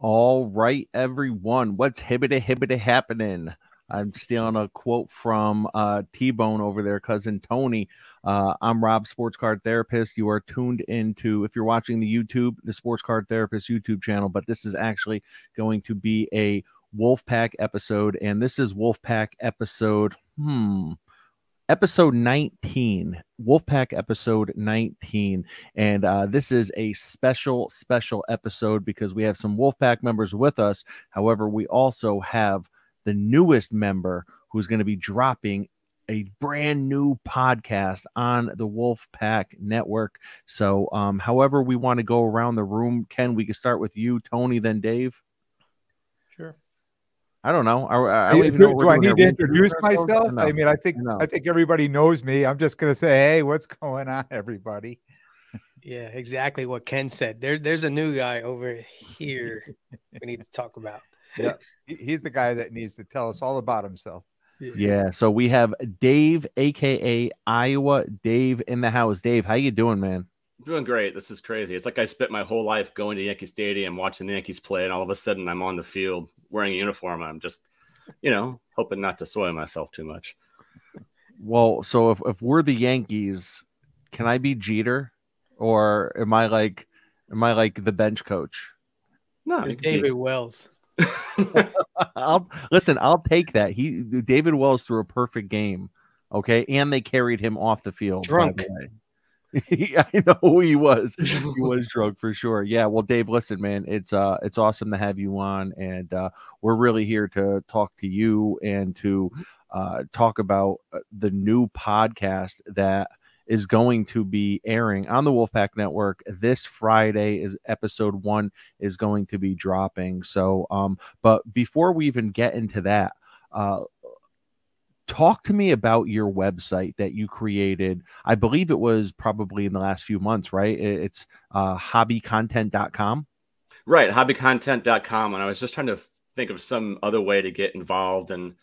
All right, everyone. What's hibbity happening? I'm stealing a quote from T-Bone over there, cousin Tony. I'm Rob, sports card therapist. You are tuned into, if you're watching the YouTube, the Sports Card Therapist YouTube channel, but this is actually going to be a Wolfpack episode, and this is Wolfpack episode 19, Wolfpack episode 19. And this is a special episode because we have some Wolfpack members with us. However, we also have the newest member who's going to be dropping a brand new podcast on the Wolfpack Network. So however we want to go around the room, Ken, we can start with you, Tony, then Dave. Sure. I don't know. I don't even know. Do I need to introduce myself? No. I mean, I think everybody knows me. I'm just going to say, hey, what's going on, everybody? Yeah, exactly what Ken said. There's a new guy over here we need to talk about. Yeah, he's the guy that needs to tell us all about himself. Yeah. So we have Dave, aka Iowa Dave, in the house. Dave, how you doing, man? Doing great. This is crazy. It's like I spent my whole life going to Yankee Stadium, watching the Yankees play, and all of a sudden I'm on the field wearing a uniform. I'm just, hoping not to soil myself too much. Well, so if we're the Yankees, can I be Jeter, or am I like the bench coach? No, David Wells. I'll take that. David Wells threw a perfect game. Okay, and they carried him off the field drunk. By the way. I know he was. He was drunk for sure. Yeah. Well, Dave, listen, man, it's awesome to have you on, and we're really here to talk to you and to talk about the new podcast that is going to be airing on the Wolfpack Network this Friday. Is episode 1 is going to be dropping. So, but before we even get into that, talk to me about your website that you created. I believe it was probably in the last few months, right? It's hobbycontent.com. Right, hobbycontent.com. And I was just trying to think of some other way to get involved. And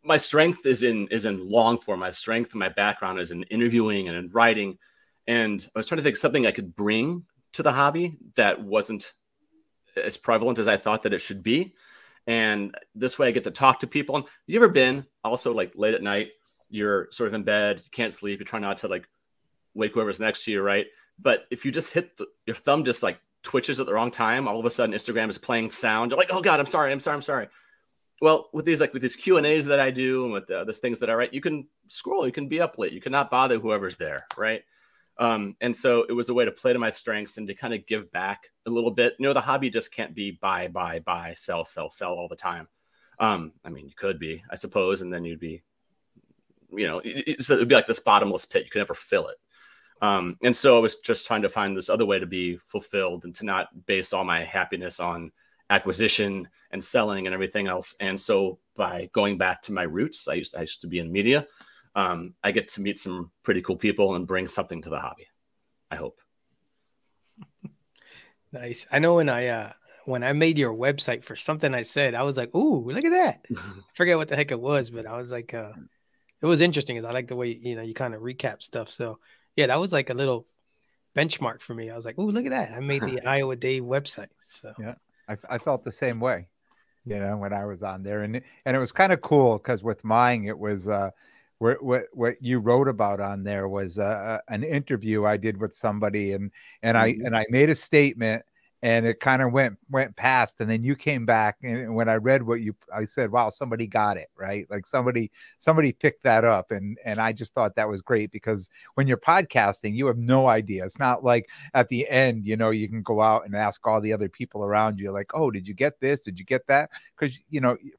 my strength is in long form. My strength and my background is in interviewing and in writing. And I was trying to think of something I could bring to the hobby that wasn't as prevalent as I thought that it should be. And this way I get to talk to people. And you ever been also like late at night, you're sort of in bed, you can't sleep, you try not to like wake whoever's next to you, right? But if you just hit your thumb just like twitches at the wrong time, all of a sudden Instagram is playing sound. You're like, oh God, I'm sorry. Well, with these Q&As that I do and with the things that I write, you can scroll, you can be up late, you cannot bother whoever's there, right? And so it was a way to play to my strengths and to kind of give back a little bit. The hobby just can't be buy, sell all the time. I mean, you could be, I suppose, and then you'd be, so it'd be like this bottomless pit. You could never fill it. And so I was just trying to find this other way to be fulfilled and to not base all my happiness on acquisition and selling and everything else. And so by going back to my roots, I used to be in media. I get to meet some pretty cool people and bring something to the hobby, I hope. Nice. I know when I made your website for something I said, I was like, ooh, look at that. I forget what the heck it was, but I was like, it was interesting because I like the way, you kind of recap stuff. So yeah, that was like a little benchmark for me. I was like, ooh, look at that. I made the Iowa Dave website. So yeah, I felt the same way, when I was on there, and it was kind of cool because with mine, it was, what you wrote about on there was an interview I did with somebody, and I made a statement, and it kind of went past, and then you came back, and when I read I said, wow, somebody got it right. Like somebody picked that up, and I just thought that was great because when you're podcasting, you have no idea. It's not like at the end, you can go out and ask all the other people around you, like, oh, did you get this? Did you get that? Because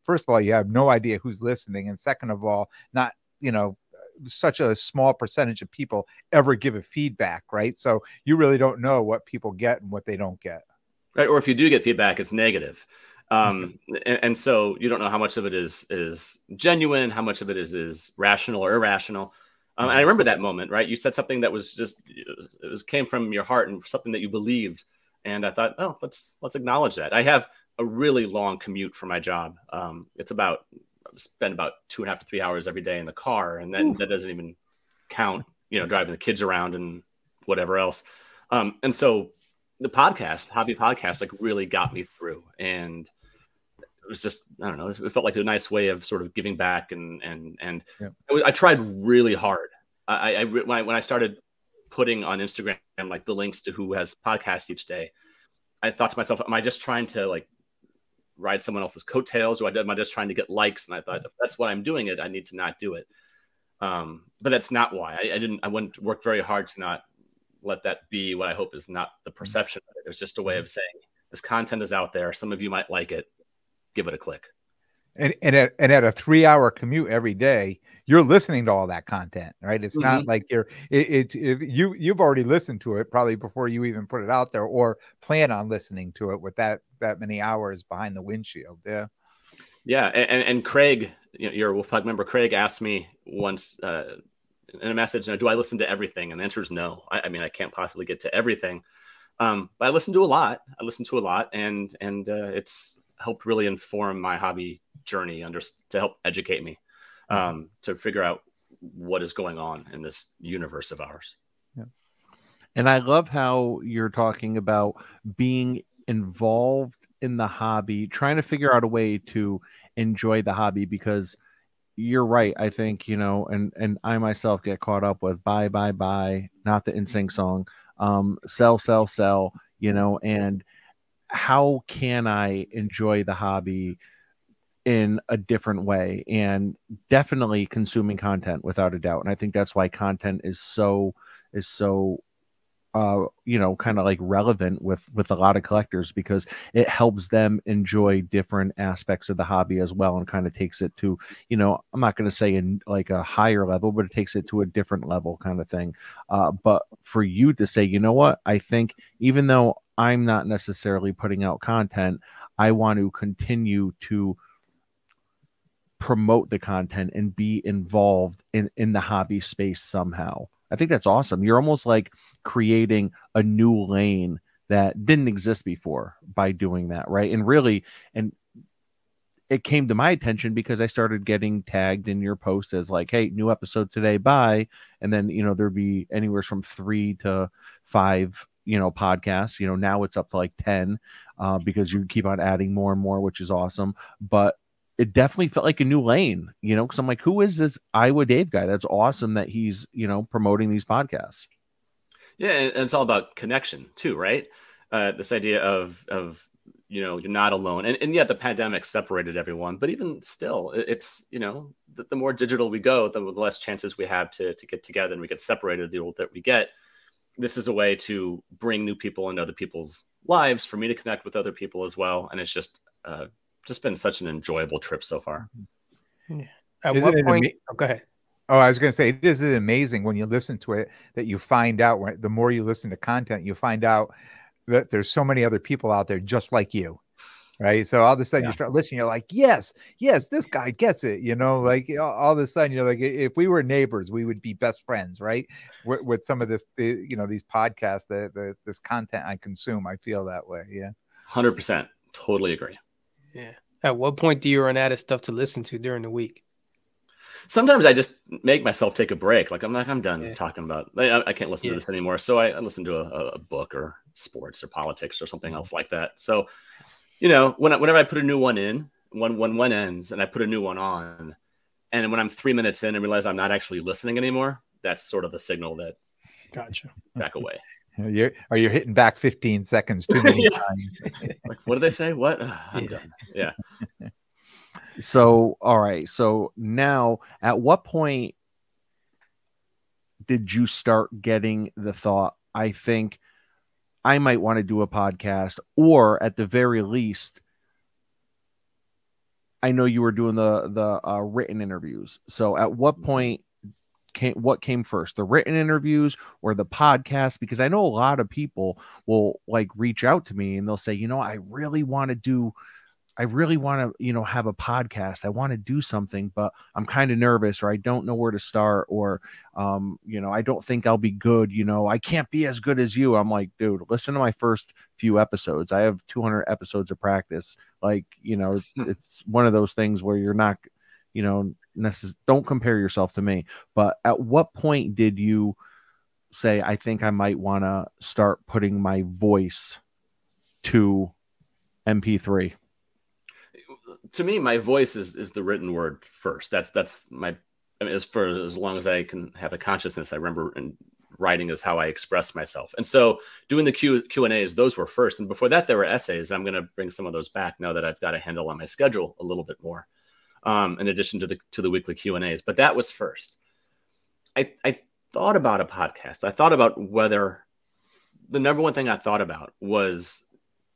first of all, you have no idea who's listening, and second of all, not such a small percentage of people ever give a feedback, right? So you really don't know what people get and what they don't get. Right. Or if you do get feedback, it's negative. And so you don't know how much of it is genuine, how much of it is rational or irrational. And I remember that moment, right? You said something that was came from your heart and something that you believed. And I thought, oh, let's acknowledge that. I have a really long commute for my job. Spend about 2.5 to 3 hours every day in the car. And then that doesn't even count, driving the kids around and whatever else. And so the hobby podcast, like really got me through. And it was just, I don't know, it felt like a nice way of sort of giving back. And Yeah. I tried really hard. When I started putting on Instagram, like the links to who has podcasts each day, I thought to myself, am I just trying to like ride someone else's coattails, or am I just trying to get likes? And I thought, if that's what I'm doing I need to not do it. But that's not why. I wouldn't work very hard to not let that be what I hope is not the perception of it. It was just a way of saying, this content is out there. Some of you might like it. Give it a click. And at a 3-hour commute every day, you're listening to all that content, right? It's not like you've already listened to it probably before you even put it out there, or plan on listening to it with that many hours behind the windshield. Yeah. And Craig, your Wolfpack member, Craig, asked me once in a message, do I listen to everything? And the answer is no. I mean, I can't possibly get to everything. But I listen to a lot. And it's helped really inform my hobby journey to help educate me, to figure out what is going on in this universe of ours. Yeah. And I love how you're talking about being involved in the hobby, trying to figure out a way to enjoy the hobby, because you're right. I think, and I myself get caught up with buy, not the NSYNC song, sell, and how can I enjoy the hobby in a different way? And definitely consuming content, without a doubt. And I think that's why content is so kind of like relevant with a lot of collectors, because it helps them enjoy different aspects of the hobby as well, and kind of takes it to, I'm not going to say in like a higher level, but it takes it to a different level kind of thing. But for you to say, you know what, I think even though I'm not necessarily putting out content, I want to continue to promote the content and be involved in the hobby space somehow. I think that's awesome. You're almost like creating a new lane that didn't exist before by doing that, right? And really, and it came to my attention because I started getting tagged in your post as like, hey, new episode today, bye. And then, there'd be anywhere from 3 to 5, podcasts. Now it's up to like 10 because you keep on adding more and more, which is awesome. But it definitely felt like a new lane, because I'm like, who is this Iowa Dave guy? That's awesome that he's, promoting these podcasts. Yeah. And it's all about connection too, right? This idea of you're not alone. And yet the pandemic separated everyone, but even still, it's, the more digital we go, the less chances we have to get together, and we get separated the older that we get. This is a way to bring new people into other people's lives, for me to connect with other people as well. And it's just been such an enjoyable trip so far. Yeah. At what point? Go ahead. Oh, I was going to say, this is amazing when you listen to it, that you find out, the more you listen to content, you find out that there's so many other people out there just like you, right? So all of a sudden you start listening, you're like, yes, this guy gets it, like all of a sudden, like, if we were neighbors, we would be best friends, right? With some of this, these podcasts, this content I consume, I feel that way. Yeah. 100%. Totally agree. Yeah. At what point do you run out of stuff to listen to during the week? Sometimes I just make myself take a break. Like, I'm done talking about, I can't listen to this anymore. So I listen to a book, or sports, or politics, or something else like that. So, whenever I put a new one in, when one ends and I put a new one on, and when I'm 3 minutes in and realize I'm not actually listening anymore, that's sort of the signal that gotcha. Back away. You're hitting back 15 seconds too many times. Like, what did they say? What? I'm done. Yeah. So, all right. So now, at what point did you start getting the thought, I think I might want to do a podcast, or at the very least, I know you were doing the written interviews. So at what point what came first, the written interviews or the podcast? Because I know a lot of people will like reach out to me and they'll say, I really want to, have a podcast. I want to do something, but I'm kind of nervous, or I don't know where to start, or, I don't think I'll be good. I can't be as good as you. I'm like, dude, listen to my first few episodes. I have 200 episodes of practice. Like, it's one of those things where you're not, don't compare yourself to me. But at what point did you say, I think I might want to start putting my voice to MP3? To me, my voice is the written word first. That's my, I mean, as long as I can have a consciousness, I remember, and writing is how I express myself. And so doing the Q&As, those were first. And before that, there were essays. I'm going to bring some of those back now that I've got a handle on my schedule a little bit more, in addition to the weekly Q&As. But that was first. I thought about a podcast. I thought about whether the number one thing I thought about was,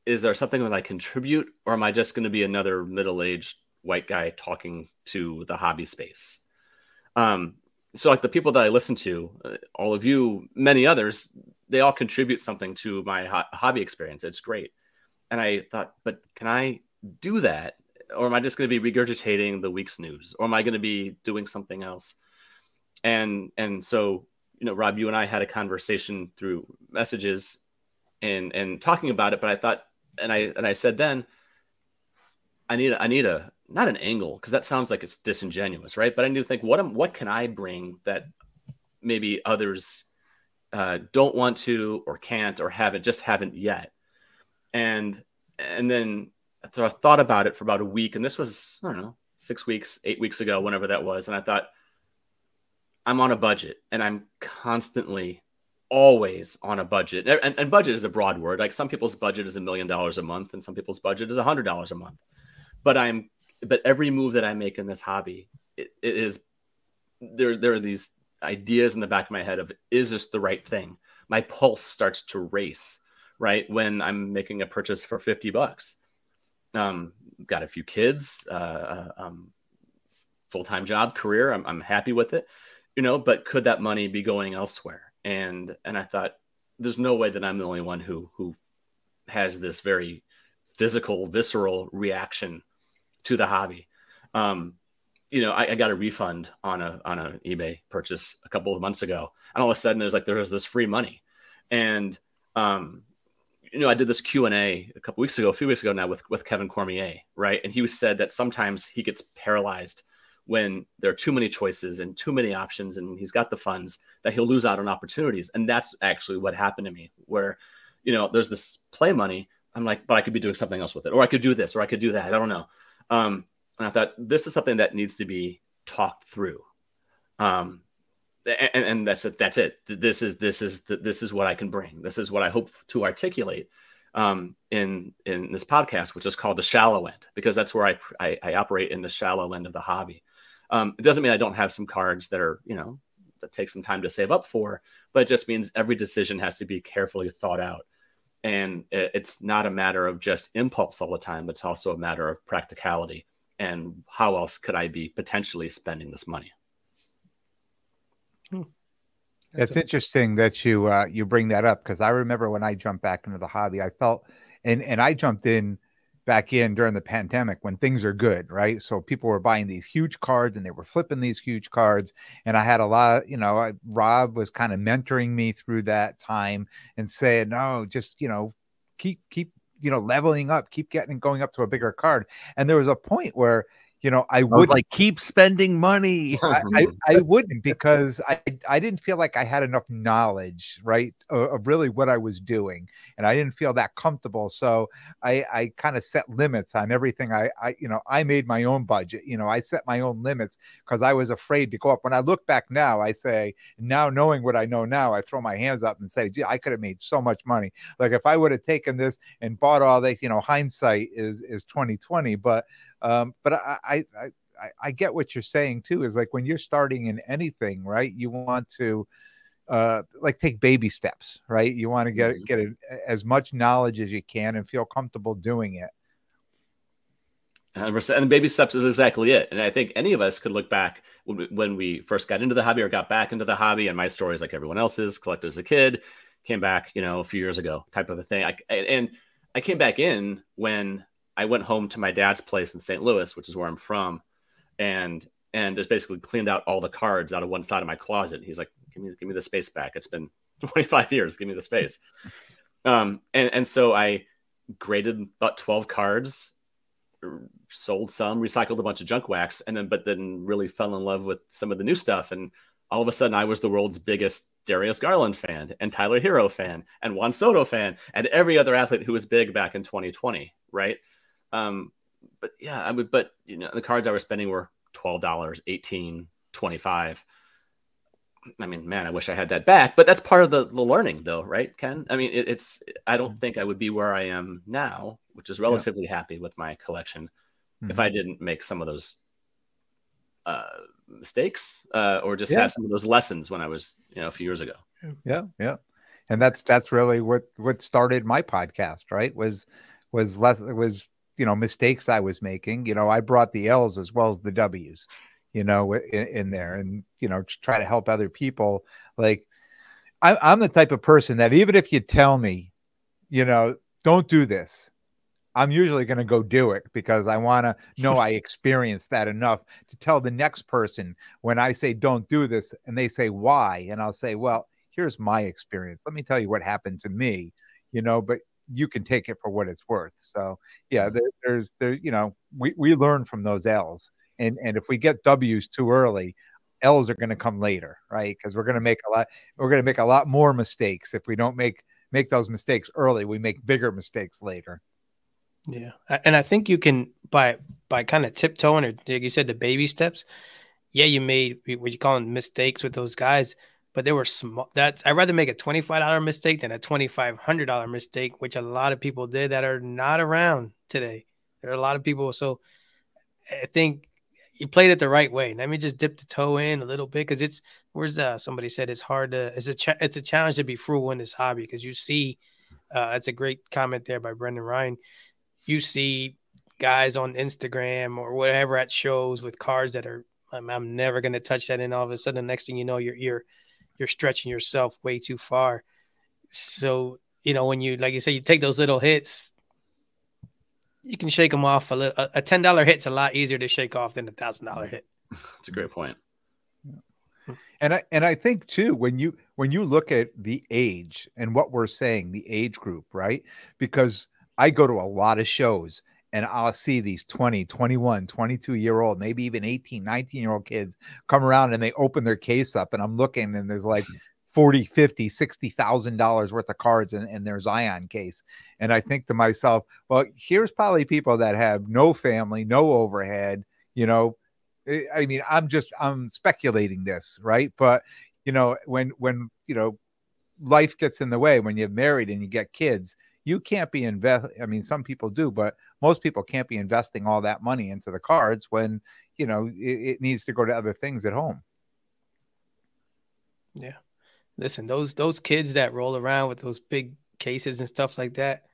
is there something that I contribute, or am I just going to be another middle-aged white guy talking to the hobby space? So like the people that I listen to, all of you, many others, they all contribute something to my hobby experience. It's great. And I thought, but can I do that? Or am I just going to be regurgitating the week's news? Or am I going to be doing something else? And so, you know, Rob, you and I had a conversation through messages and talking about it, but I thought, and I said then, I need a not an angle, because that sounds like it's disingenuous, right? But I need to think, what can I bring that maybe others don't want to, or can't, or haven't yet. And then I thought about it for about a week, and this was, I don't know, 6 weeks, 8 weeks ago, whenever that was. And I thought, I'm on a budget, and I'm constantly, always on a budget. And budget is a broad word. Like some people's budget is $1 million a month, and some people's budget is $100 a month. But every move that I make in this hobby, it is, there are these ideas in the back of my head of, is this the right thing? My pulse starts to race, right? When I'm making a purchase for $50. Got a few kids, full-time job, career. I'm happy with it, you know, but could that money be going elsewhere? And I thought, there's no way that I'm the only one who has this very physical, visceral reaction to the hobby. You know, I got a refund on an eBay purchase a couple of months ago, and all of a sudden there's this free money. And you know, I did this Q&A a few weeks ago now with Kevin Cormier, right? And he said that sometimes he gets paralyzed when there are too many choices and too many options, and he's got the funds, that he'll lose out on opportunities. And that's actually what happened to me, where, you know, there's this play money. I'm like, but I could be doing something else with it, or I could do this, or I could do that. I don't know. And I thought, this is something that needs to be talked through. And that's it. That's it. This is what I can bring. This is what I hope to articulate in this podcast, which is called the shallow end, because that's where I operate, in the shallow end of the hobby. It doesn't mean I don't have some cards that are, you know, that take some time to save up for, but it just means every decision has to be carefully thought out. And it's not a matter of just impulse all the time, but it's also a matter of practicality and how else could I be potentially spending this money. That's interesting that you bring that up, because I remember when I jumped back into the hobby, I felt, and I jumped back in during the pandemic when things are good, right? So people were buying these huge cards and they were flipping these huge cards, and I had a lot, you know, Rob was kind of mentoring me through that time and saying, no, just, you know, keep you know, leveling up, keep going up to a bigger card. And there was a point where, you know, I would like, keep spending money. I wouldn't, because I didn't feel like I had enough knowledge, right, of really what I was doing, and I didn't feel that comfortable. So I kind of set limits on everything. You know, I made my own budget. You know, I set my own limits because I was afraid to go up. When I look back now, I say, now knowing what I know now, I throw my hands up and say, gee, I could have made so much money. Like if I would have taken this and bought all that, you know, hindsight is 2020, but I get what you're saying too, is like when you're starting in anything, right, you want to like take baby steps, right? You want to get as much knowledge as you can and feel comfortable doing it. 100%. And baby steps is exactly it. And I think any of us could look back when we first got into the hobby or got back into the hobby. And my story is like everyone else's. Collected as a kid, came back, you know, a few years ago, type of a thing. And I came back in when I went home to my dad's place in St. Louis, which is where I'm from, and just basically cleaned out all the cards out of one side of my closet. He's like, give me the space back. It's been 25 years. Give me the space. And so I graded about 12 cards, sold some, recycled a bunch of junk wax, but then really fell in love with some of the new stuff. And all of a sudden I was the world's biggest Darius Garland fan and Tyler Hero fan and Juan Soto fan and every other athlete who was big back in 2020. Right. But yeah, but the cards I was spending were $12, $18, $25. I mean, man, I wish I had that back, but that's part of the learning though. Right, Ken? I mean, I don't think I would be where I am now, which is relatively happy with my collection, if I didn't make some of those mistakes or just have some of those lessons when I was, a few years ago. Yeah. And that's really what started my podcast, right? Was mistakes I was making. I brought the L's as well as the W's, in there, and to try to help other people. Like I'm the type of person that even if you tell me, don't do this, I'm usually going to go do it because I want to know I experienced that enough to tell the next person when I say don't do this and they say why, and I'll say, well, here's my experience. Let me tell you what happened to me, but you can take it for what it's worth. So yeah, we learn from those L's, and if we get W's too early, L's are going to come later, right? Because we're going to make a lot more mistakes if we don't make those mistakes early. We make bigger mistakes later. Yeah. And I think you can, by kind of tiptoeing, or like you said, the baby steps. Yeah, you made what you call mistakes with those guys, but they were small. I'd rather make a $25 mistake than a $2,500 mistake, which a lot of people did that are not around today. There are a lot of people. So I think you played it the right way. Let me just dip the toe in a little bit, because somebody said it's hard to, it's a challenge to be frugal in this hobby, because you see, it's a great comment there by Brendan Ryan. You see guys on Instagram or whatever at shows with cards that are, I'm never going to touch that. And all of a sudden, the next thing you know, you're stretching yourself way too far. So, when you, like you say, you take those little hits, you can shake them off a little. A $10 hit's a lot easier to shake off than a $1,000 hit. That's a great point. And I think too, when you look at the age and what we're saying, the age group, right? Because I go to a lot of shows and I'll see these 20, 21, 22-year-old, maybe even 18, 19-year-old kids come around and they open their case up, and I'm looking and there's like 40, 50, $60,000 worth of cards in their Zion case. And I think to myself, well, here's probably people that have no family, no overhead, I mean, I'm speculating this, right? But, when life gets in the way, when you're married and you get kids, you can't be I mean, some people do, but most people can't be investing all that money into the cards when, it needs to go to other things at home. Yeah. Listen, those kids that roll around with those big cases and stuff like that,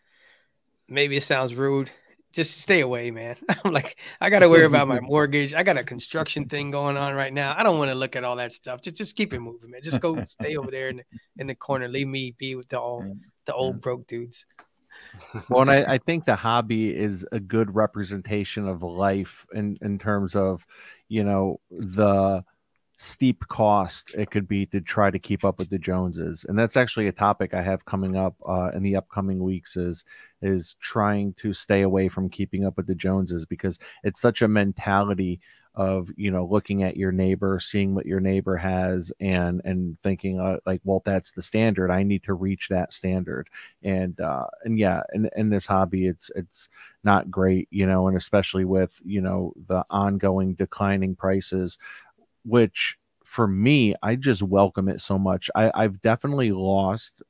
maybe it sounds rude. Just stay away, man. I'm like, I got to worry about my mortgage. I got a construction thing going on right now. I don't want to look at all that stuff. Just keep it moving, man. Just go stay over there in the corner. Leave me be with the old broke dudes. Well, and I think the hobby is a good representation of life in terms of, the steep cost it could be to try to keep up with the Joneses. And that's actually a topic I have coming up in the upcoming weeks is trying to stay away from keeping up with the Joneses, because it's such a mentality of, looking at your neighbor, seeing what your neighbor has and thinking like, well, that's the standard. I need to reach that standard. And yeah, in this hobby, it's not great, and especially with, the ongoing declining prices, which for me, I just welcome it so much. I've definitely lost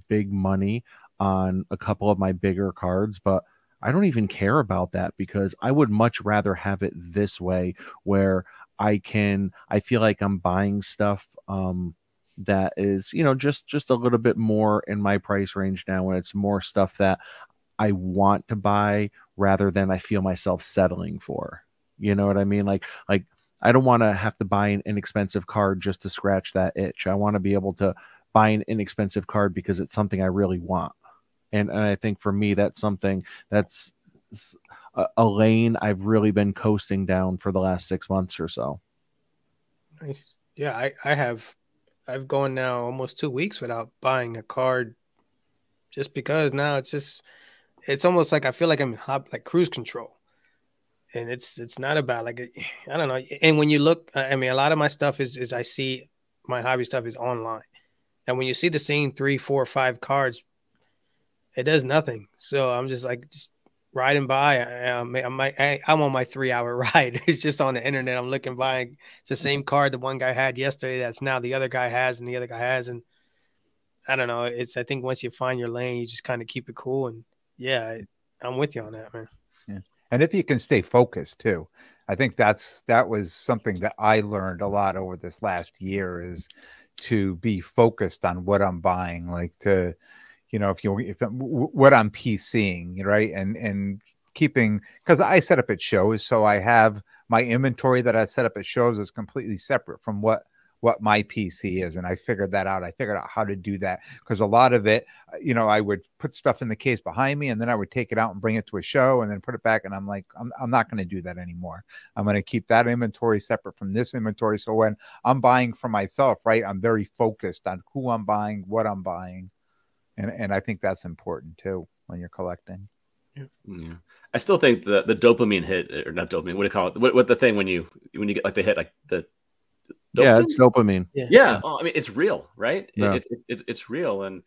big money on a couple of my bigger cards, but I don't even care about that, because I would much rather have it this way, where I feel like I'm buying stuff that is, just a little bit more in my price range now, and it's more stuff that I want to buy rather than I feel myself settling for. You know what I mean? Like I don't want to have to buy an inexpensive card just to scratch that itch. I want to be able to buy an inexpensive card because it's something I really want. And I think for me, that's something that's a lane I've really been coasting down for the last 6 months or so. Nice. Yeah, I've gone now almost 2 weeks without buying a card, just because now it's almost like I feel like I'm in like cruise control. And it's not about like, I don't know. And when you look, I mean, a lot of my stuff is I see my hobby stuff is online. And when you see the same 3, 4, 5 cards, it does nothing. So I'm just like just riding by. I'm on my 3-hour ride. It's just on the internet. I'm looking by. It's the same card the one guy had yesterday. That's now the other guy has, and the other guy has. And I don't know. I think once you find your lane, you just kind of keep it cool. And yeah, I'm with you on that, man. Yeah. And if you can stay focused too, I think that was something that I learned a lot over this last year, is to be focused on what I'm buying, like to, what I'm PCing, right? And keeping, because I set up at shows, so I have my inventory that I set up at shows is completely separate from what my PC is. And I figured that out. I figured out how to do that, because a lot of it, I would put stuff in the case behind me, and then I would take it out and bring it to a show and then put it back. And I'm like, I'm not going to do that anymore. I'm going to keep that inventory separate from this inventory. So when I'm buying for myself, right, I'm very focused on who I'm buying, what I'm buying. And I think that's important too when you're collecting. Yeah. I still think the dopamine hit, or not dopamine, what do you call it? What the thing when you get like the hit, like the dopamine? Yeah, it's dopamine. Yeah. Oh, I mean, it's real, right? Yeah. It's real, and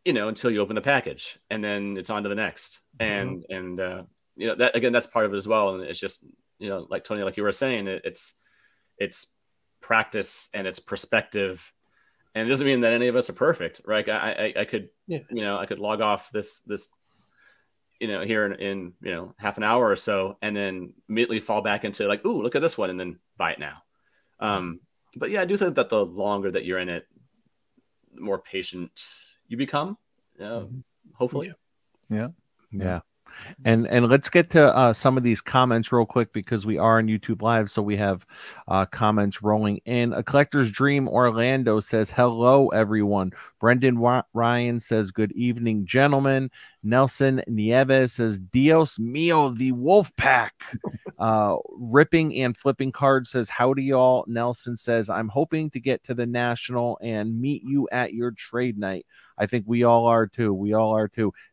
until you open the package, and then it's on to the next, and that again, that's part of it as well. And it's just like Tony, like you were saying, it's practice and it's perspective, and it doesn't mean that any of us are perfect, right? I could I could log off this here in half an hour or so, and then immediately fall back into like, ooh, look at this one, and then buy it now. But yeah, I do think that the longer that you're in it, the more patient you become, hopefully. Yeah. And let's get to some of these comments real quick, because we are on YouTube Live, so we have comments rolling in. A Collector's Dream Orlando says, hello, everyone. Brendan Ryan says, good evening, gentlemen. Nelson Nieves says, Dios mío, the Wolfpack. Ripping and Flipping Cards says, howdy, y'all. Nelson says, I'm hoping to get to the National and meet you at your trade night. I think we all are too.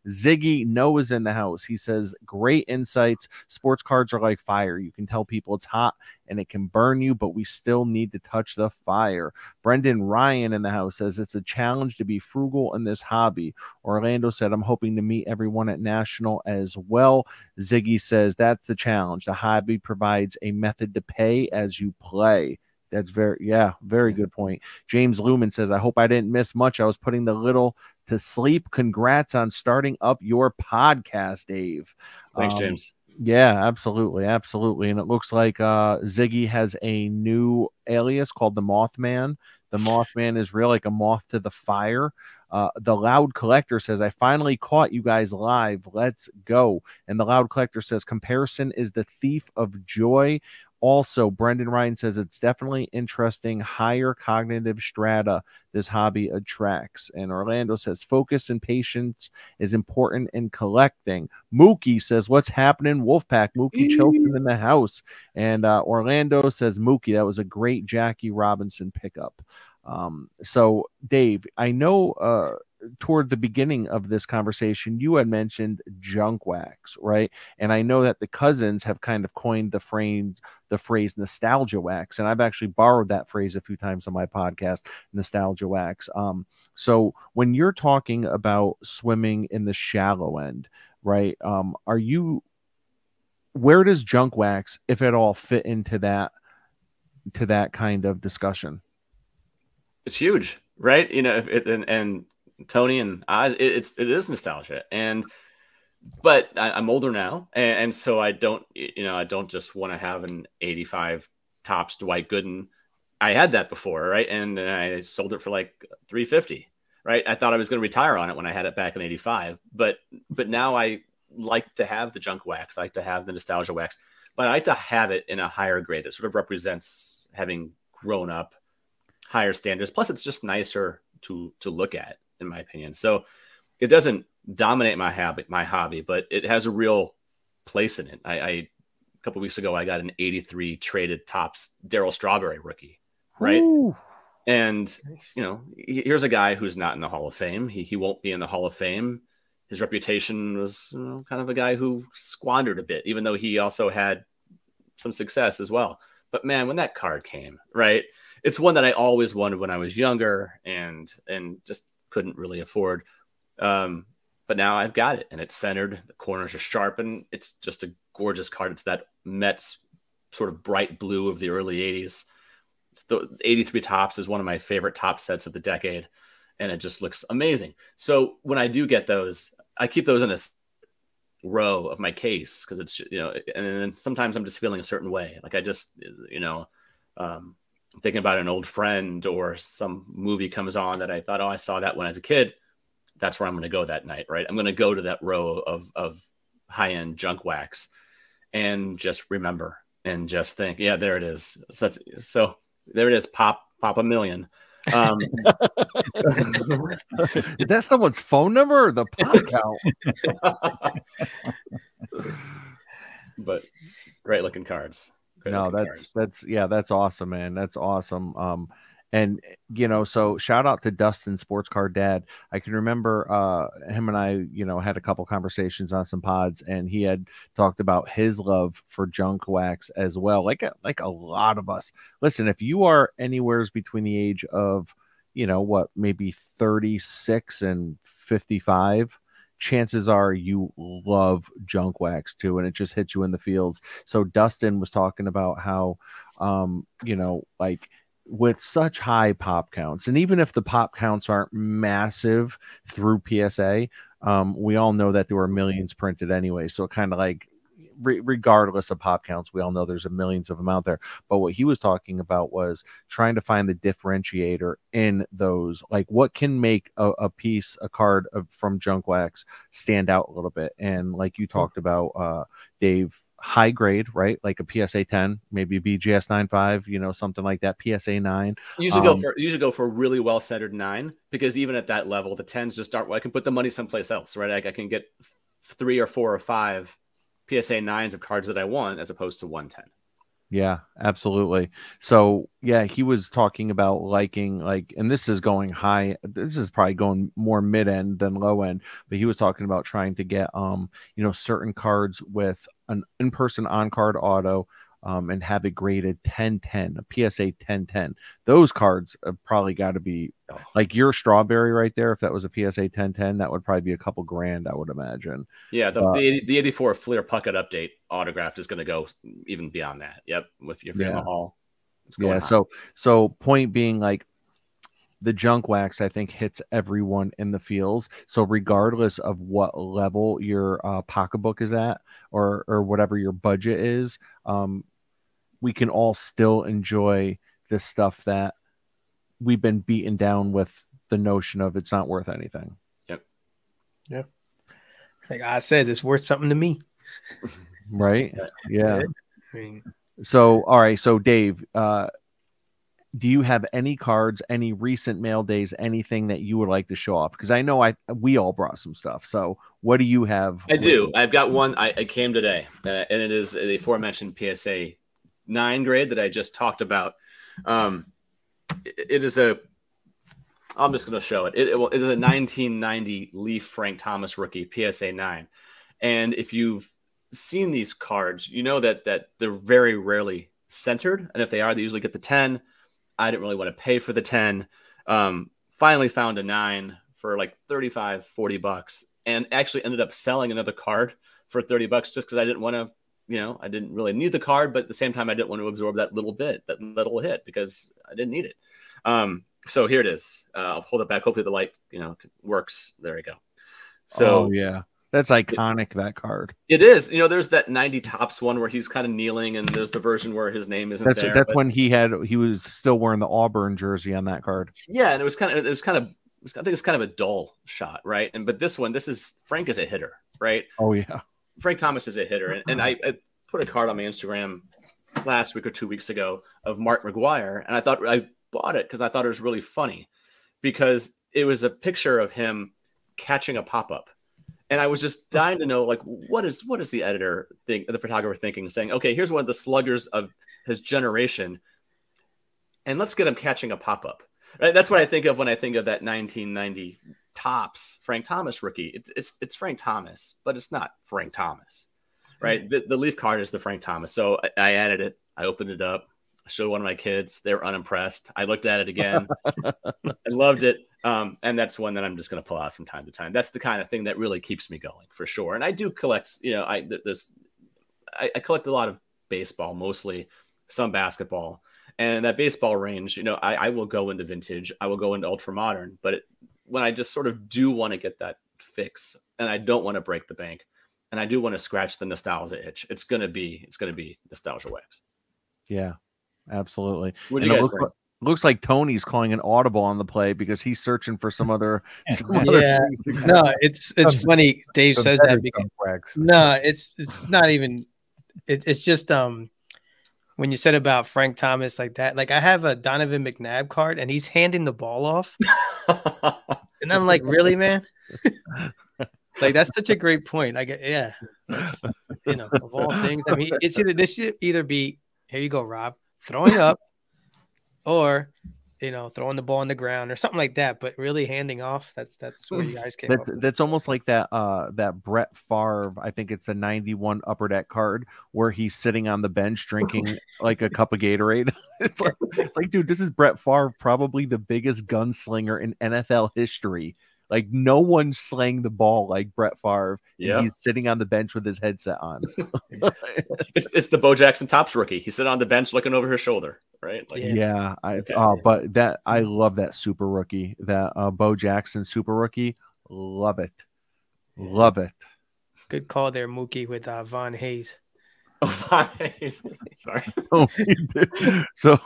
Ziggy No is in the house. He says, great insights. Sports cards are like fire. You can tell people it's hot and it can burn you, but we still need to touch the fire. Brendan Ryan in the house says, it's a challenge to be frugal in this hobby. Orlando said, I'm hoping to meet everyone at National as well. Ziggy says, that's the challenge. The hobby provides a method to pay as you play. That's very good point. James Lumen says, I hope I didn't miss much. I was putting the little to sleep. Congrats on starting up your podcast, Dave. Thanks, James. Yeah, absolutely. And it looks like Ziggy has a new alias called the Mothman. The Mothman is real, like a moth to the fire. The Loud Collector says, I finally caught you guys live. Let's go. And the Loud Collector says, comparison is the thief of joy. Also, Brendan Ryan says, it's definitely interesting. Higher cognitive strata this hobby attracts. And Orlando says, focus and patience is important in collecting. Mookie says, what's happening, Wolfpack? Mookie Chilson in the house. And Orlando says, Mookie, that was a great Jackie Robinson pickup. So, Dave, I know toward the beginning of this conversation, you had mentioned junk wax, right? And I know that the cousins have kind of coined the phrase nostalgia wax, and I've actually borrowed that phrase a few times on my podcast, nostalgia wax. So when you're talking about swimming in the shallow end, right? Where does junk wax, if at all, fit into that kind of discussion? It's huge, right? And Tony and Oz, it is nostalgia, but I'm older now, and so I don't just want to have an 85 Topps Dwight Gooden. I had that before, right? And I sold it for like $350, right? I thought I was going to retire on it when I had it back in 85, but now I like to have the junk wax. I like to have the nostalgia wax, but I like to have it in a higher grade. It sort of represents having grown up, higher standards. Plus, it's just nicer to look at, in my opinion. So it doesn't dominate my hobby, but it has a real place in it. A couple of weeks ago, I got an 83 traded Topps Darryl Strawberry rookie, right? Ooh. And here's a guy who's not in the Hall of Fame. He won't be in the Hall of Fame. His reputation was kind of a guy who squandered a bit, even though he also had some success as well. But man, when that card came, right, it's one that I always wanted when I was younger and just couldn't really afford. But now I've got it, and it's centered. The corners are sharp, and it's just a gorgeous card. It's that Mets sort of bright blue of the early 80s. The 83 Topps is one of my favorite top sets of the decade, and it just looks amazing. So when I do get those, I keep those in a row of my case because it's, you know, and then sometimes I'm just feeling a certain way. Like I just, you know, thinking about an old friend or some movie comes on that I thought, oh, I saw that when I was a kid. That's where I'm going to go that night, right? I'm going to go to that row of high-end junk wax and just remember and just think, yeah, there it is. So there it is. Pop a million. Is that someone's phone number or the pop count? But great looking cards. No, that's awesome, man. That's awesome. And you know, so shout out to Dustin, Sports Card Dad. I can remember him and I, you know, had a couple conversations on some pods, and he had talked about his love for junk wax as well. Like a lot of us. Listen, if you are anywhere between the age of, you know, what, maybe 36 and 55, chances are you love junk wax too, and it just hits you in the feels. So Dustin was talking about how, you know, like with such high pop counts, and even if the pop counts aren't massive through PSA, we all know that there were millions printed anyway. So kind of like, regardless of pop counts, we all know there's millions of them out there. But what he was talking about was trying to find the differentiator in those, like what can make a card from junk wax stand out a little bit. And like you talked about, Dave, high grade, right? Like a PSA 10, maybe a BGS 9.5, you know, something like that. PSA 9. Usually go for a really well centered 9, because even at that level, the 10s just aren't. I can put the money someplace else, right? I can get 3 or 4 or 5 PSA 9s of cards that I want, as opposed to 110. Yeah, absolutely. So yeah, he was talking about liking, like, and this is going high. This is probably going more mid end than low end, but he was talking about trying to get, you know, certain cards with an in-person on-card auto, and have it graded 1010, a PSA 1010. Those cards have probably got to be like your strawberry right there. If that was a PSA 1010, that would probably be a couple grand, I would imagine. Yeah, the 84 Fleer Puckett update autographed is going to go even beyond that. Yep, if you're in the hall. Yeah, so point being, like, the junk wax, I think, hits everyone in the feels. So regardless of what level your pocketbook is at, or whatever your budget is, we can all still enjoy this stuff that we've been beaten down with the notion of it's not worth anything. Yep. Like I said, it's worth something to me. Right? Yeah. I mean, so, all right. So Dave, do you have any cards, any recent mail days, anything that you would like to show off? Because I know we all brought some stuff. So what do you have? I do. I've got one. I came today, and it is the aforementioned PSA 9 grade that I just talked about. It is a. I'm just going to show it. It is a 1990 Leaf Frank Thomas rookie PSA 9, and if you've seen these cards, you know that they're very rarely centered, and if they are, they usually get the 10. I didn't really want to pay for the 10. Finally found a 9 for like 35, 40 bucks, and actually ended up selling another card for 30 bucks just because I didn't want to, you know, I didn't really need the card, but at the same time, I didn't want to absorb that little hit because I didn't need it. So here it is. I'll hold it back. Hopefully the light, you know, works. There we go. So yeah. That's iconic, that card. It is. You know, there's that 90 Topps one where he's kind of kneeling, and there's the version where his name isn't there. That's when he was still wearing the Auburn jersey on that card. Yeah, and I think it's kind of a dull shot, right? But this one, Frank is a hitter, right? Oh yeah. Frank Thomas is a hitter. And I put a card on my Instagram last week or 2 weeks ago of Mark McGuire, and I bought it because I thought it was really funny, because it was a picture of him catching a pop-up. And I was just dying to know, like, what is the photographer thinking, saying, okay, here's one of the sluggers of his generation, and let's get him catching a pop-up. Right? That's what I think of when I think of that 1990 Topps Frank Thomas rookie. It's Frank Thomas, but it's not Frank Thomas, right? The Leaf card is the Frank Thomas. So I added it. I opened it up. I showed one of my kids. They were unimpressed. I looked at it again. I loved it. And that's one that I'm just going to pull out from time to time. That's the kind of thing that really keeps me going for sure. And I do collect, you know, I collect a lot of baseball, mostly some basketball. And that baseball range, you know, I will go into vintage. I will go into ultra modern. But when I just sort of do want to get that fix and I don't want to break the bank and I do want to scratch the nostalgia itch, it's going to be nostalgia wax. Yeah, absolutely. What do you guys bring? Looks like Tony's calling an audible on the play because he's searching for some other. Yeah, no, it's funny. Dave says that because no, it's not even. It's just when you said about Frank Thomas like that. Like I have a Donovan McNabb card and he's handing the ball off, and I'm like, really, man? Like that's such a great point. I get, yeah, you know, of all things. I mean, this should either be here you go, Rob, throwing up. Or, you know, throwing the ball on the ground or something like that, but really handing off. That's where you guys came up with. That's almost like that Brett Favre. I think it's a 91 Upper Deck card where he's sitting on the bench drinking like a cup of Gatorade. It's like, dude, this is Brett Favre, probably the biggest gunslinger in NFL history. Like no one slang the ball like Brett Favre. Yeah, he's sitting on the bench with his headset on. it's the Bo Jackson Topps rookie. He's sitting on the bench looking over his shoulder, right? Like, yeah. But that I love that super rookie, that Bo Jackson super rookie. Love it, love it. Good call there, Mookie, with Von Hayes. Oh, Von Hayes. Sorry. So.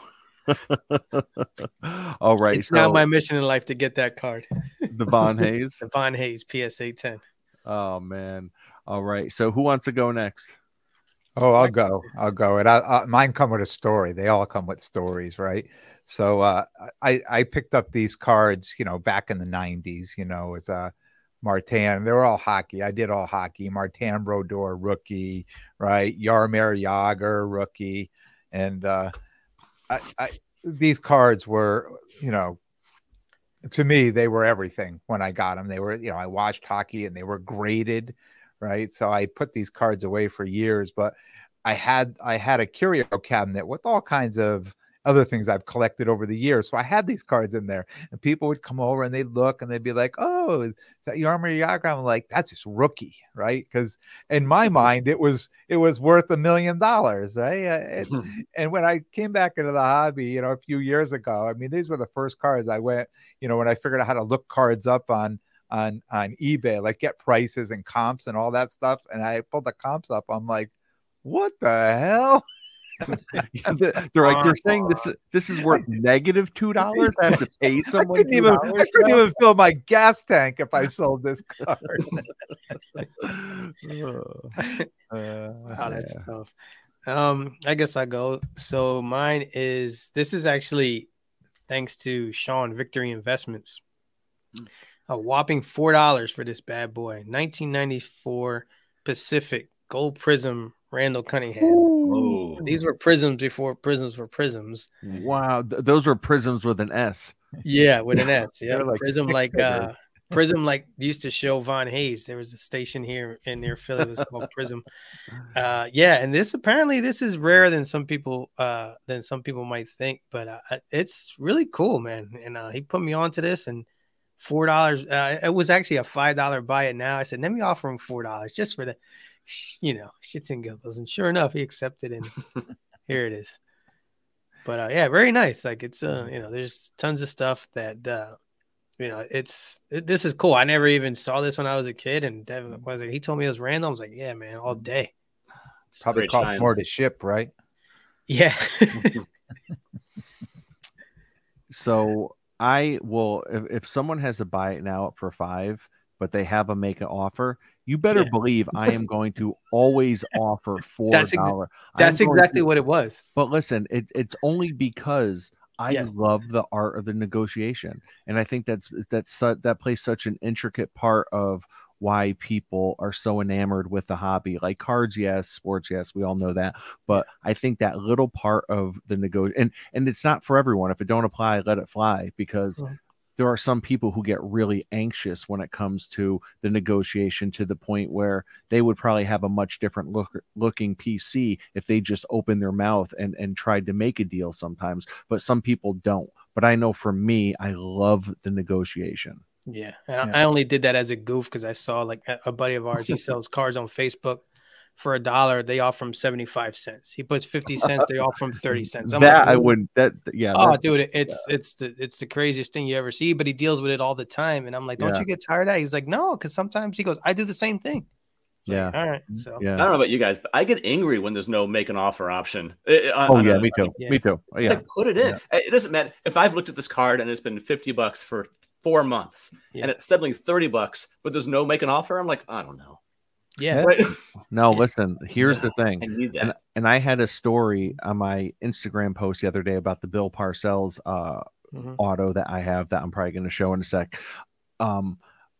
All right. It's now my mission in life to get that card. The Von Hayes? The Von Hayes PSA 10. Oh, man. All right. So who wants to go next? Oh, I'll go. And mine come with a story. They all come with stories, right? So I picked up these cards, you know, back in the 90s, you know, it's Martin. They were all hockey. I did all hockey. Martin Brodeur, rookie, right? Jaromir Jagr, rookie. And these cards were, you know, to me, they were everything when I got them. They were, you know, I watched hockey and they were graded, right? So I put these cards away for years, but I had a curio cabinet with all kinds of other things I've collected over the years. So I had these cards in there and people would come over and they'd look and they'd be like, oh, is that Jaromir Jagr? I'm like, that's his rookie, right? Because in my mind, it was worth $1 million, right? And when I came back into the hobby, you know, a few years ago, I mean, these were the first cards I went, you know, when I figured out how to look cards up on eBay, like get prices and comps and all that stuff. And I pulled the comps up. I'm like, what the hell? They're like, you're saying this is worth negative $2. I have to pay someone. I couldn't even fill my gas tank if I sold this card. Wow, that's tough. I guess I go. So mine is, this is actually thanks to Sean, Victory Investments. A whopping $4 for this bad boy. 1994 Pacific Gold Prism Randall Cunningham. Ooh. These were prisms before prisms were prisms. Wow, those were prisms with an S. Yeah, with an S. Yeah, like Prism like used to show Von Hayes. There was a station here in near Philly. It was called Prism. Yeah, and this is rarer than some people might think, but it's really cool, man. And he put me onto this, and $4. It was actually a $5 buy it now. I said, let me offer him $4 just for the, you know, shits and giggles. And sure enough, he accepted, and here it is. But yeah, very nice. Like it's you know, there's tons of stuff that you know, this is cool. I never even saw this when I was a kid, and Devin was like, he told me it was random. I was like, yeah, man, all day. Probably cost more to ship, right? Yeah. So I will, if someone has to buy it now for $5, but they have a make an offer, you better believe I am going to always offer $4. That's exactly what it was. But listen, it's only because I love the art of the negotiation, and I think that plays such an intricate part of why people are so enamored with the hobby. Like cards, yes, sports, yes, we all know that, but I think that little part of the and it's not for everyone. If it don't apply, let it fly, because there are some people who get really anxious when it comes to the negotiation, to the point where they would probably have a much different looking PC if they just opened their mouth and tried to make a deal sometimes. But some people don't. But I know for me, I love the negotiation. Yeah. And I only did that as a goof because I saw like a buddy of ours, he sells cards on Facebook for $1. They offer him 75 cents. He puts 50 cents, they offer him 30 cents. I'm that like, I wouldn't, that, yeah. Oh, dude, it's the craziest thing you ever see, but he deals with it all the time. And I'm like, don't you get tired of that? He's like, no, because sometimes he goes, I do the same thing. Yeah. Like, all right. So yeah. I don't know about you guys, but I get angry when there's no make an offer option. Me too. Yeah. Me too. It's like, put it in. It doesn't matter if I've looked at this card and it's been $50 for 4 months and it's suddenly $30, but there's no make an offer. I'm like, I don't know. Yeah. Right? No, listen, here's the thing. I need that. And I had a story on my Instagram post the other day about the Bill Parcells auto that I have that I'm probably going to show in a sec.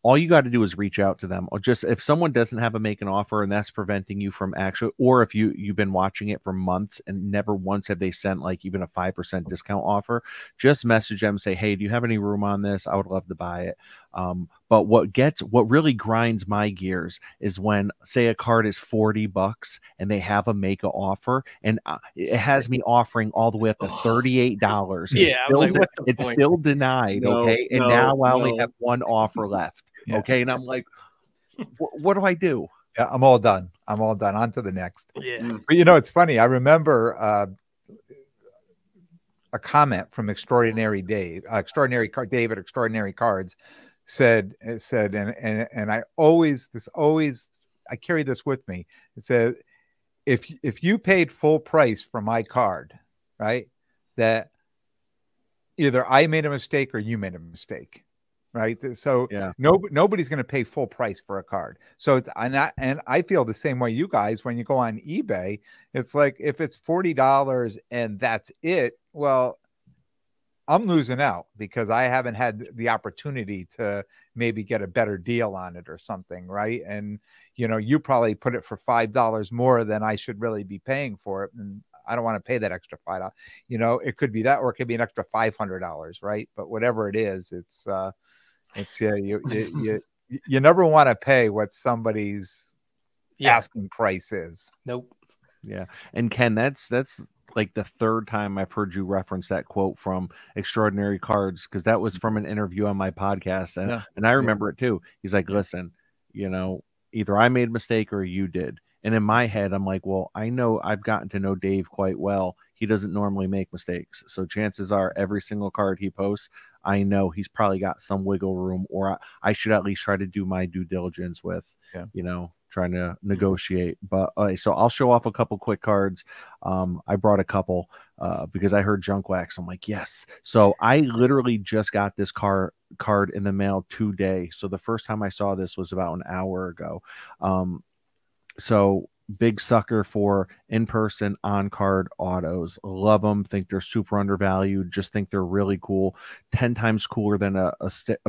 All you got to do is reach out to them, or just if someone doesn't have a make an offer and that's preventing you from actually, or if you've been watching it for months and never once have they sent like even a 5% discount offer, just message them, say, hey, do you have any room on this? I would love to buy it. But what really grinds my gears is when, say, a card is $40 and they have a make an offer and it has me offering all the way up to $38. Yeah, it's still denied. Okay. And now I only have one offer left. Okay. And I'm like, what do I do? Yeah, I'm all done. On to the next. Yeah. But you know, it's funny. I remember a comment from Extraordinary Dave, Extraordinary Cards said, and I I carry this with me. It said, if you paid full price for my card, right, that either I made a mistake or you made a mistake. Right. So nobody's going to pay full price for a card. So it's, and I feel the same way you guys, when you go on eBay, it's like, if it's $40 and that's it, well, I'm losing out because I haven't had the opportunity to maybe get a better deal on it or something. Right. And, you know, you probably put it for $5 more than I should really be paying for it. And I don't want to pay that extra $5. You know, it could be that, or it could be an extra $500. Right. But whatever it is, it's you never want to pay what somebody's asking price is. Nope. Yeah. And Ken, that's like the third time I've heard you reference that quote from Extraordinary Cards, because that was from an interview on my podcast. And I remember it too. He's like, listen, you know, either I made a mistake or you did. And in my head, I'm like, well, I know I've gotten to know Dave quite well. He doesn't normally make mistakes. So chances are every single card he posts, I know he's probably got some wiggle room, or I should at least try to do my due diligence with, you know, trying to negotiate. But so I'll show off a couple quick cards. I brought a couple because I heard junk wax. I'm like, yes. So I literally just got this card in the mail today. So the first time I saw this was about an hour ago. So big sucker for in-person on-card autos. Love them. Think they're super undervalued. Just think they're really cool. 10 times cooler than a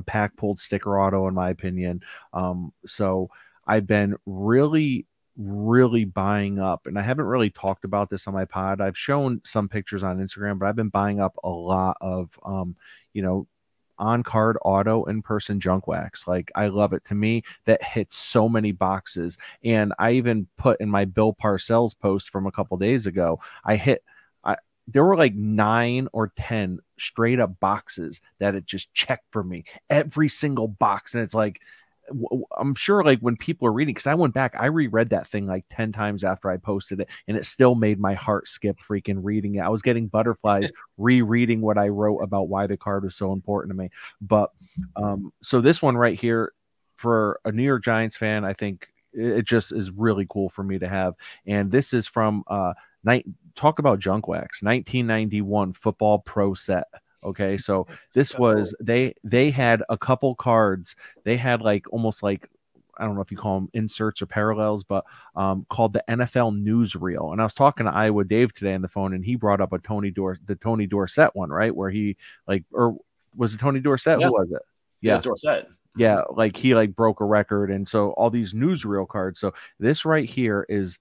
pack pulled sticker auto, in my opinion. So I've been really buying up, and I haven't really talked about this on my pod. I've shown some pictures on Instagram, but I've been buying up a lot of, you know, on-card auto in-person junk wax. Like, I love it. To me, that hits so many boxes. And I even put in my Bill Parcells post from a couple days ago, there were like 9 or 10 straight up boxes that it just checked for me, every single box. And it's like, I'm sure like when people are reading, because I went back, I reread that thing like 10 times after I posted it, and it still made my heart skip freaking reading it. I was getting butterflies rereading what I wrote about why the card was so important to me. But so this one right here, for a New York Giants fan, I think it just is really cool for me to have. And this is from talk about junk wax, 1991 Football Pro Set. Okay, so this was, they had a couple cards. They had like almost like, I don't know if you call them inserts or parallels, but called the NFL Newsreel. And I was talking to Iowa Dave today on the phone, and he brought up the Tony Dorsett one, right? Where he like, or was it Tony Dorsett? Yeah. Who was it? Yeah, it was Dorsett. Yeah, like he like broke a record, and so all these newsreel cards. So this right here is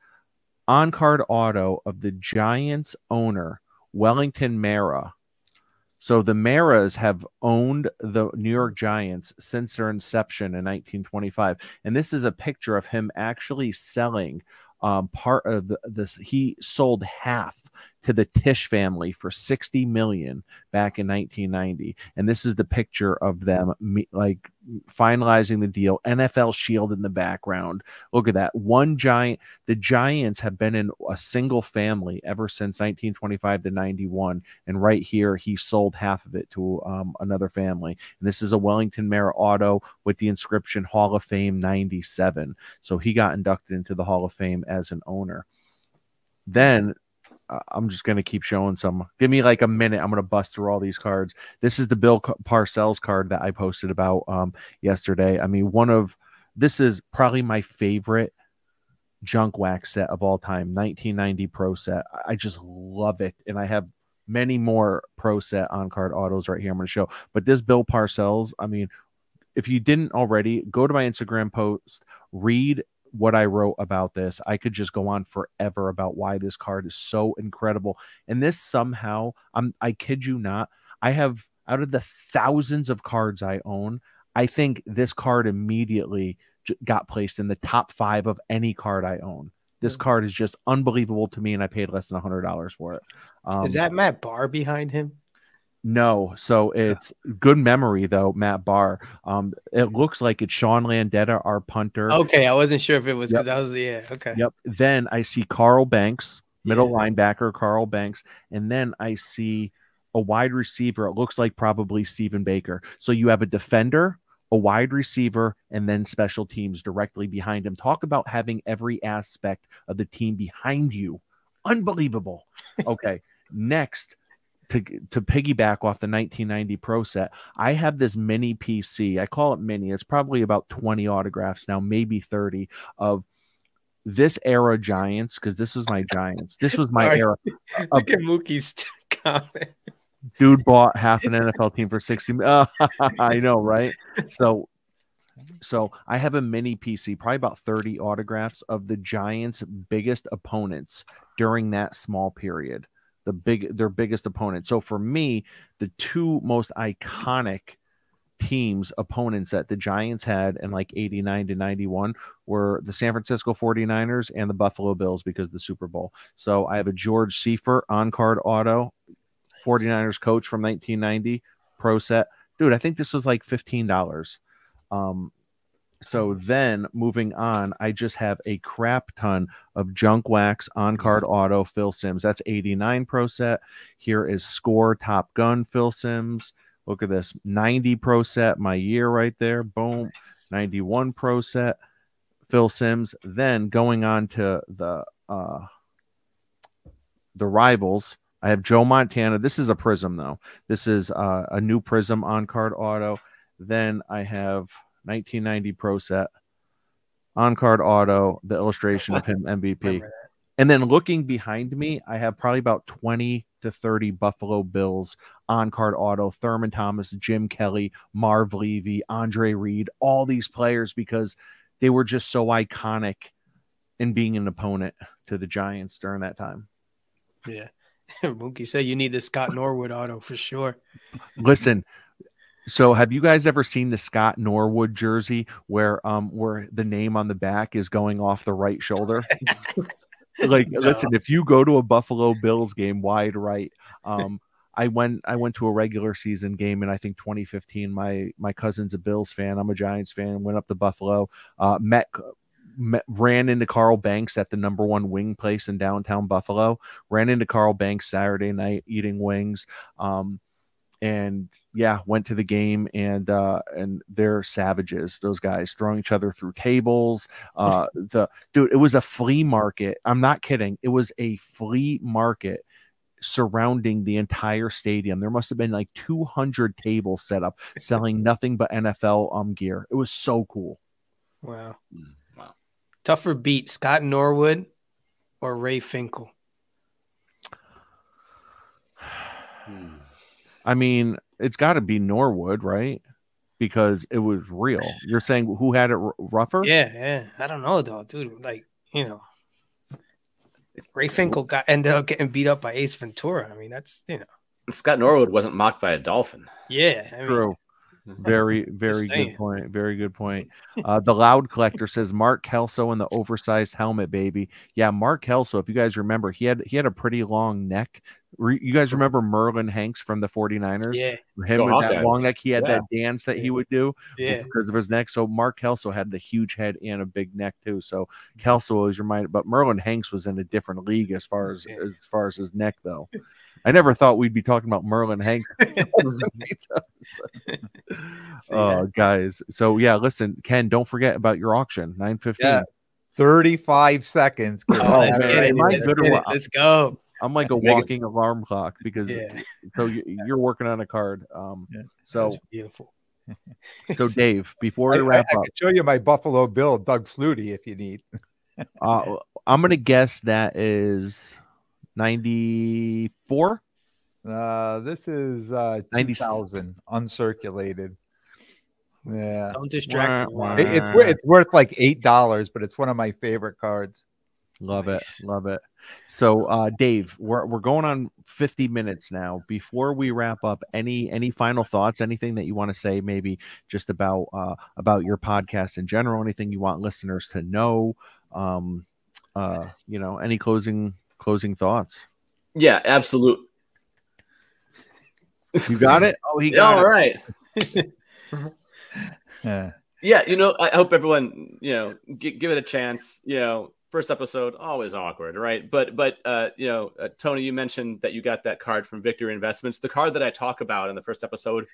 on card auto of the Giants owner Wellington Mara. So the Maras have owned the New York Giants since their inception in 1925. And this is a picture of him actually selling part of this. He sold half to the Tisch family for $60 million back in 1990. And this is the picture of them like finalizing the deal. NFL shield in the background. Look at that. One giant. The Giants have been in a single family ever since 1925 to 91. And right here, he sold half of it to another family. And this is a Wellington Mara auto with the inscription Hall of Fame 97. So he got inducted into the Hall of Fame as an owner. Then I'm just going to keep showing some. Give me like a minute. I'm going to bust through all these cards. This is the Bill Parcells card that I posted about yesterday. I mean, this is probably my favorite junk wax set of all time, 1990 Pro set. I just love it. And I have many more Pro set on-card autos right here I'm going to show. But this Bill Parcells, I mean, if you didn't already, go to my Instagram post, read what I wrote about this. I could just go on forever about why this card is so incredible. And this somehow, I kid you not, I have, out of the thousands of cards I own, I think this card immediately got placed in the top 5 of any card I own. This card is just unbelievable to me, and I paid less than $100 for it. Is that Matt Barr behind him? No, so it's good memory though, Matt Barr. It looks like it's Sean Landetta, our punter. Okay, I wasn't sure if it was because I was okay. Yep. Then I see Carl Banks, middle linebacker, Carl Banks, and then I see a wide receiver. It looks like probably Stephen Baker. So you have a defender, a wide receiver, and then special teams directly behind him. Talk about having every aspect of the team behind you. Unbelievable. Okay, next. To piggyback off the 1990 Pro set, I have this mini PC. I call it mini. It's probably about 20 autographs now, maybe 30 of this era Giants, because this was my Giants. This was my era. Look at Mookie's comment. Dude bought half an NFL team for 60. I know, right? So I have a mini PC, probably about 30 autographs of the Giants' biggest opponents during that small period. Their biggest opponent. So for me, the two most iconic opponents that the Giants had in like 89 to 91 were the San Francisco 49ers and the Buffalo Bills because of the Super Bowl. So I have a George Seifert on-card auto, 49ers coach from 1990 Pro set. Dude, I think this was like $15. So then moving on, I just have a crap ton of junk wax on-card auto Phil Simms. That's 89 Pro set. Here is Score Top Gun Phil Simms. Look at this. 90 Pro set, my year right there. Boom. 91 Pro set, Phil Simms. Then going on to the rivals, I have Joe Montana. This is a Prism, though. This is a new Prism on-card auto. Then I have 1990 Pro set on-card auto, the illustration of him MVP. And then looking behind me, I have probably about 20 to 30 Buffalo Bills on-card auto, Thurman Thomas, Jim Kelly, Marv Levy, Andre Reed, all these players because they were just so iconic in being an opponent to the Giants during that time. Yeah. Mookie said you need the Scott Norwood auto for sure. Listen, so have you guys ever seen the Scott Norwood jersey where the name on the back is going off the right shoulder? Like, no. Listen, if you go to a Buffalo Bills game wide right, I went to a regular season game in I think 2015. My cousin's a Bills fan. I'm a Giants fan. Went up to Buffalo, ran into Carl Banks at the #1 wing place in downtown Buffalo. Ran into Carl Banks Saturday night eating wings. And yeah, went to the game and they're savages. Those guys throwing each other through tables. Dude, it was a flea market. I'm not kidding. It was a flea market surrounding the entire stadium. There must have been like 200 tables set up selling nothing but NFL gear. It was so cool. Wow. Tougher beat, Scott Norwood or Ray Finkel? I mean, it's got to be Norwood, right? Because it was real. You're saying who had it rougher? Yeah. I don't know, though, dude. Like, Ray Finkel ended up getting beat up by Ace Ventura. I mean, that's, Scott Norwood wasn't mocked by a dolphin. Yeah, I mean, True. Very, very good point. Very good point. The Loud Collector says Mark Kelso and the oversized helmet, baby. Yeah, Mark Kelso, if you guys remember, he had a pretty long neck. You guys remember Merlin Hanks from the 49ers? Yeah. Him with that long Hawkeyes. neck. He had that dance that he would do Yeah. because of his neck. So Mark Kelso had the huge head and a big neck too. So Kelso is reminded, but Merlin Hanks was in a different league as far as his neck though. I never thought we'd be talking about Merlin Hanks. Guys. So yeah, listen, Ken, don't forget about your auction, 9:15. Yeah. 35 seconds. Let's go. I'm like a walking alarm clock because so you're working on a card. So that's beautiful. So Dave, before we wrap up, I can show you my Buffalo Bill, Doug Flutie, if you need. I'm gonna guess that is 94. This is 2000 uncirculated. Yeah, don't distract him. It's worth like $8, but it's one of my favorite cards. Love it. So Dave, we're going on 50 minutes now. Before we wrap up, any final thoughts, anything that you want to say, maybe just about your podcast in general, anything you want listeners to know, any closing thoughts? Yeah, absolutely. You got it? Oh, he got it. All right. Yeah, I hope everyone, give it a chance. First episode, always awkward, right? But Tony, you mentioned that you got that card from Victory Investments. The card that I talk about in the first episode,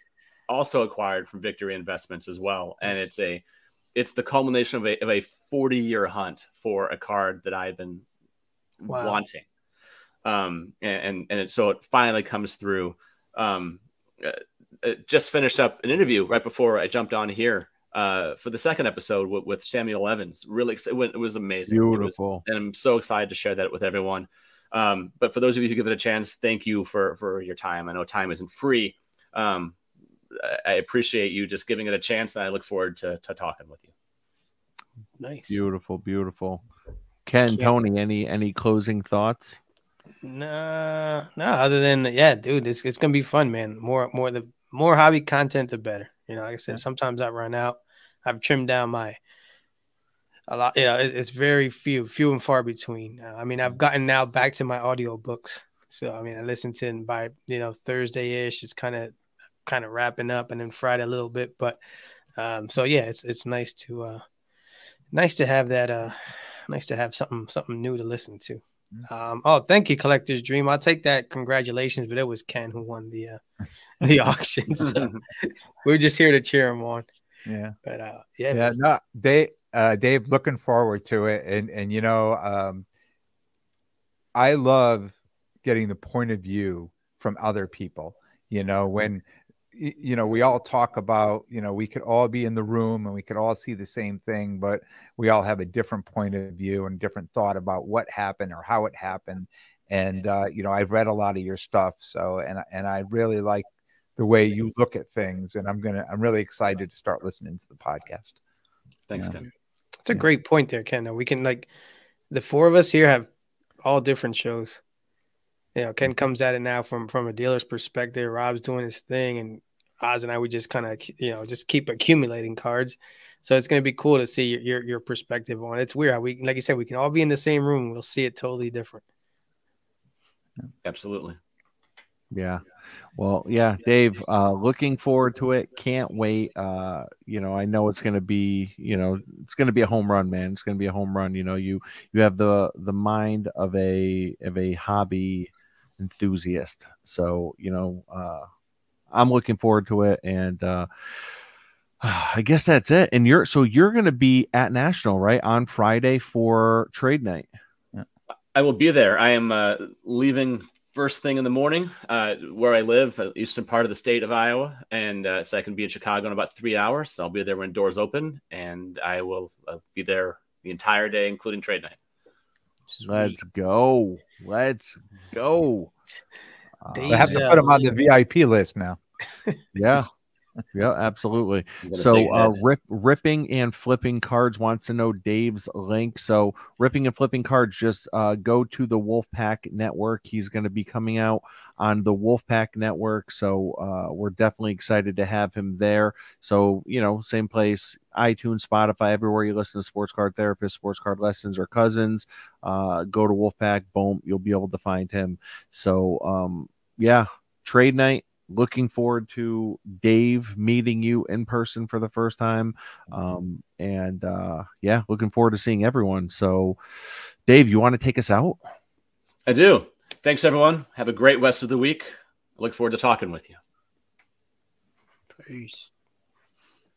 also acquired from Victory Investments as well. And it's the culmination of a 40-year hunt for a card that I've been wanting. So it finally comes through. Just finished up an interview right before I jumped on here for the second episode with Samuel Evans. Really, it was amazing. Beautiful. And I'm so excited to share that with everyone. But for those of you who give it a chance, thank you for your time. I know time isn't free. I appreciate you just giving it a chance, and I look forward to talking with you. Nice. Beautiful. Ken, Tony, any closing thoughts? No, other than dude, it's gonna be fun, man. The more hobby content, the better. Like I said, sometimes I run out. I've trimmed down a lot. It's very few and far between. I've gotten now back to my audio books. So I listen to it by Thursday-ish. It's kind of wrapping up, and then Friday a little bit. But it's nice to have that. Nice to have something new to listen to. Thank you, Collector's Dream. I'll take that. Congratulations, but it was Ken who won the auction. So we're just here to cheer him on. Yeah, but Dave, looking forward to it, and I love getting the point of view from other people. When we all talk about, we could all be in the room and we could all see the same thing, but we all have a different point of view and different thought about what happened or how it happened. And, I've read a lot of your stuff. So, and I really like the way you look at things, and I'm really excited to start listening to the podcast. Thanks, Ken. It's a great point there, Ken. We can, the four of us here have all different shows. Ken comes at it now from a dealer's perspective. Rob's doing his thing, and Oz and I would just kind of, just keep accumulating cards. So it's going to be cool to see your perspective on it. It's weird how like you said, we can all be in the same room. We'll see it totally different. Absolutely. Yeah. Well, yeah, Dave, looking forward to it. Can't wait. I know it's going to be, it's going to be a home run, man. It's going to be a home run. You have the mind of a hobby enthusiast. So, I'm looking forward to it. And, I guess that's it. And you're going to be at National, right, on Friday for trade night. I will be there. I am leaving first thing in the morning, where I live, eastern part of the state of Iowa, and so I can be in Chicago in about 3 hours. So I'll be there when doors open, and I will be there the entire day, including trade night. Let's go! I have to put him on the VIP list now. Yeah. Yeah, absolutely. You got a So big head. Ripping and Flipping Cards wants to know Dave's link. So Ripping and Flipping Cards, just go to the Wolfpack Network. He's going to be coming out on the Wolfpack Network. So we're definitely excited to have him there. So, you know, same place, iTunes, Spotify, everywhere you listen to Sports Card Therapist, Sports Card Lessons, or Cousins, go to Wolfpack, boom, you'll be able to find him. So, yeah, trade night. Looking forward to Dave meeting you in person for the first time. Yeah, looking forward to seeing everyone. So, Dave, you want to take us out? I do. Thanks, everyone. Have a great rest of the week. I look forward to talking with you. Peace.